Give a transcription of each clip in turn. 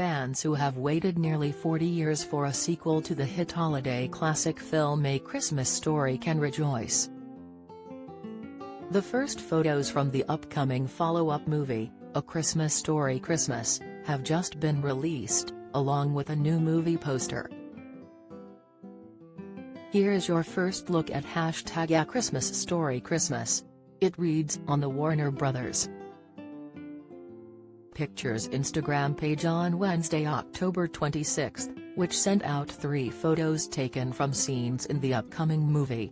fans who have waited nearly 40 years for a sequel to the hit holiday classic film A Christmas Story can rejoice. The first photos from the upcoming follow-up movie, A Christmas Story Christmas, have just been released, along with a new movie poster. Here is your first look at #A Christmas Story Christmas. It reads on the Warner Bros. Pictures Instagram page on Wednesday, October 26, which sent out 3 photos taken from scenes in the upcoming movie.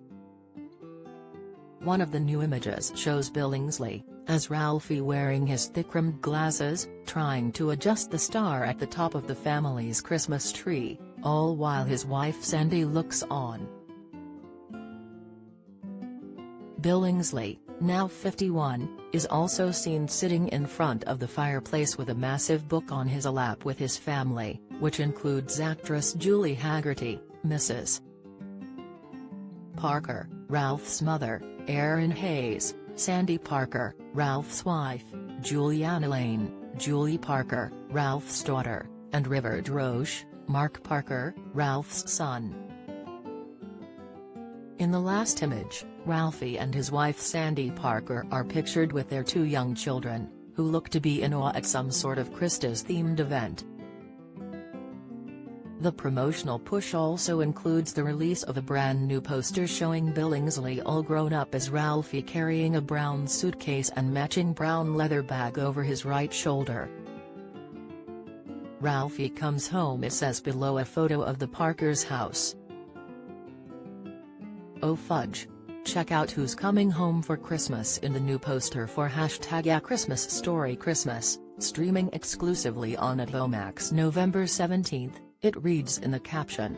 One of the new images shows Billingsley, as Ralphie wearing his thick-rimmed glasses, trying to adjust the star at the top of the family's Christmas tree, all while his wife Sandy looks on. Billingsley, now 51, is also seen sitting in front of the fireplace with a massive book on his lap with his family, which includes actress Julie Haggerty, Mrs. Parker, Ralph's mother, Erin Hayes, Sandy Parker, Ralph's wife, Juliana Lane, Julie Parker, Ralph's daughter, and River Droche, Mark Parker, Ralph's son. In the last image, Ralphie and his wife Sandy Parker are pictured with their 2 young children, who look to be in awe at some sort of Christmas-themed event. The promotional push also includes the release of a brand new poster showing Billingsley all grown up as Ralphie carrying a brown suitcase and matching brown leather bag over his right shoulder. Ralphie comes home, it says below a photo of the Parkers' house. Oh fudge. Check out who's coming home for Christmas in the new poster for #A Christmas Story Christmas, streaming exclusively on HBO Max November 17, it reads in the caption.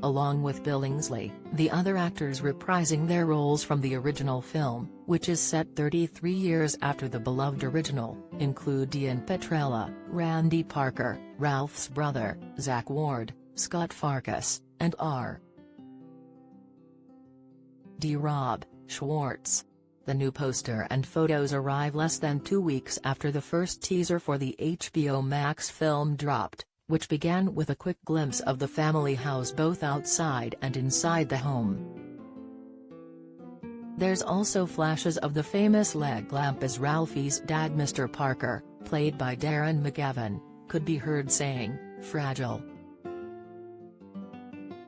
Along with Billingsley, the other actors reprising their roles from the original film, which is set 33 years after the beloved original, include Ian Petrella, Randy Parker, Ralph's brother, Zach Ward, Scott Farkas, and R. D. Rob Schwartz. The new poster and photos arrive less than 2 weeks after the first teaser for the HBO Max film dropped, which began with a quick glimpse of the family house both outside and inside the home. There's also flashes of the famous leg lamp as Ralphie's dad Mr. Parker, played by Darren McGavin, could be heard saying, "Fragile.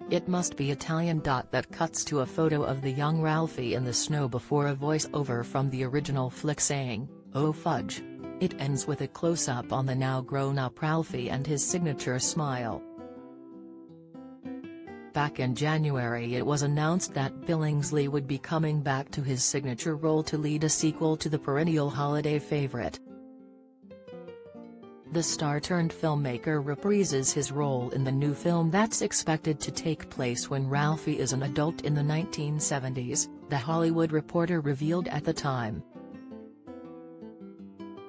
It must be Italian." That cuts to a photo of the young Ralphie in the snow before a voice-over from the original flick saying, "Oh fudge." It ends with a close-up on the now grown-up Ralphie and his signature smile. Back in January it was announced that Billingsley would be coming back to his signature role to lead a sequel to the perennial holiday favorite. The star-turned-filmmaker reprises his role in the new film that's expected to take place when Ralphie is an adult in the 1970s, The Hollywood Reporter revealed at the time.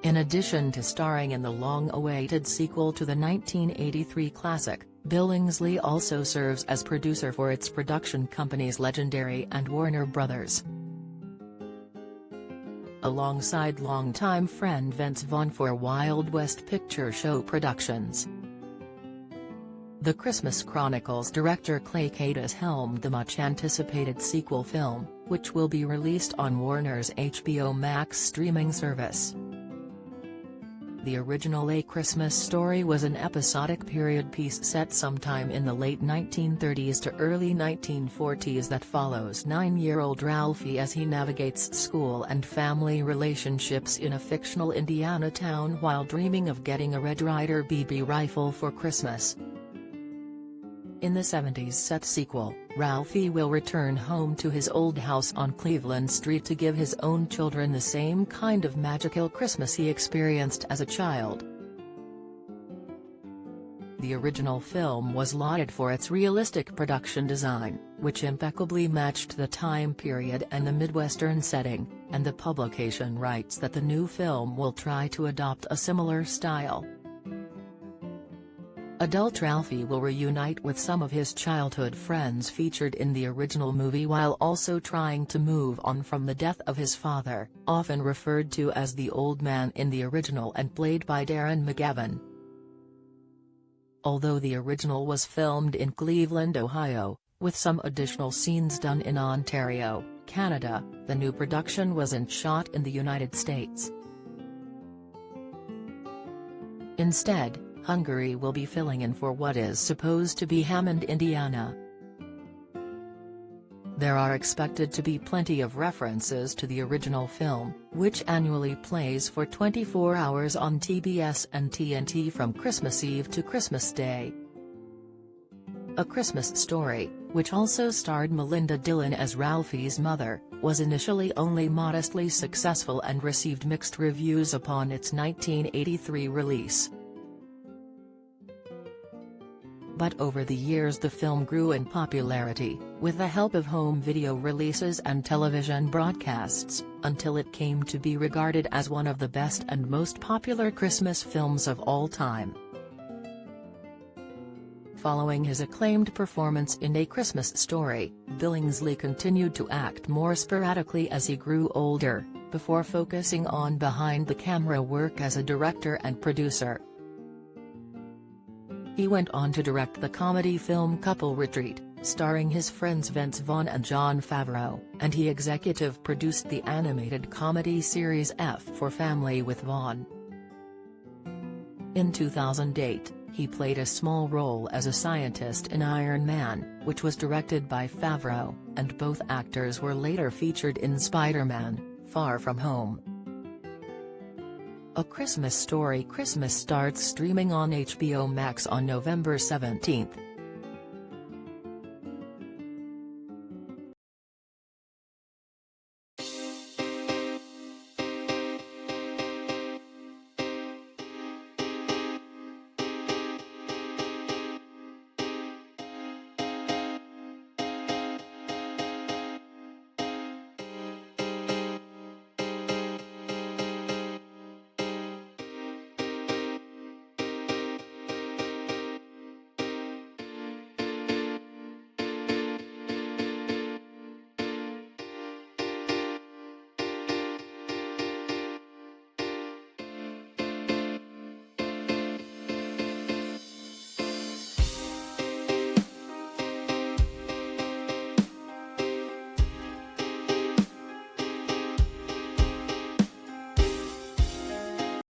In addition to starring in the long-awaited sequel to the 1983 classic, Billingsley also serves as producer for its production companies Legendary and Warner Bros. Alongside longtime friend Vince Vaughn for Wild West Picture Show Productions. The Christmas Chronicles director Clay Kaytis helmed the much-anticipated sequel film, which will be released on Warner's HBO Max streaming service. The original A Christmas Story was an episodic period piece set sometime in the late 1930s to early 1940s that follows 9-year-old Ralphie as he navigates school and family relationships in a fictional Indiana town while dreaming of getting a Red Ryder BB rifle for Christmas. In the 70s set sequel, Ralphie will return home to his old house on Cleveland Street to give his own children the same kind of magical Christmas he experienced as a child. The original film was lauded for its realistic production design, which impeccably matched the time period and the Midwestern setting, and the publication writes that the new film will try to adopt a similar style. Adult Ralphie will reunite with some of his childhood friends featured in the original movie while also trying to move on from the death of his father, often referred to as the Old Man in the original and played by Darren McGavin. Although the original was filmed in Cleveland, Ohio, with some additional scenes done in Ontario, Canada, the new production wasn't shot in the United States. Instead, Hungary will be filling in for what is supposed to be Hammond, Indiana. There are expected to be plenty of references to the original film, which annually plays for 24 hours on TBS and TNT from Christmas Eve to Christmas Day. A Christmas Story, which also starred Melinda Dillon as Ralphie's mother, was initially only modestly successful and received mixed reviews upon its 1983 release. But over the years the film grew in popularity, with the help of home video releases and television broadcasts, until it came to be regarded as one of the best and most popular Christmas films of all time. Following his acclaimed performance in A Christmas Story, Billingsley continued to act more sporadically as he grew older, before focusing on behind-the-camera work as a director and producer. He went on to direct the comedy film Couple Retreat, starring his friends Vince Vaughn and Jon Favreau, and he executive produced the animated comedy series F for Family with Vaughn. In 2008, he played a small role as a scientist in Iron Man, which was directed by Favreau, and both actors were later featured in Spider-Man: Far From Home. A Christmas Story Christmas starts streaming on HBO Max on November 17.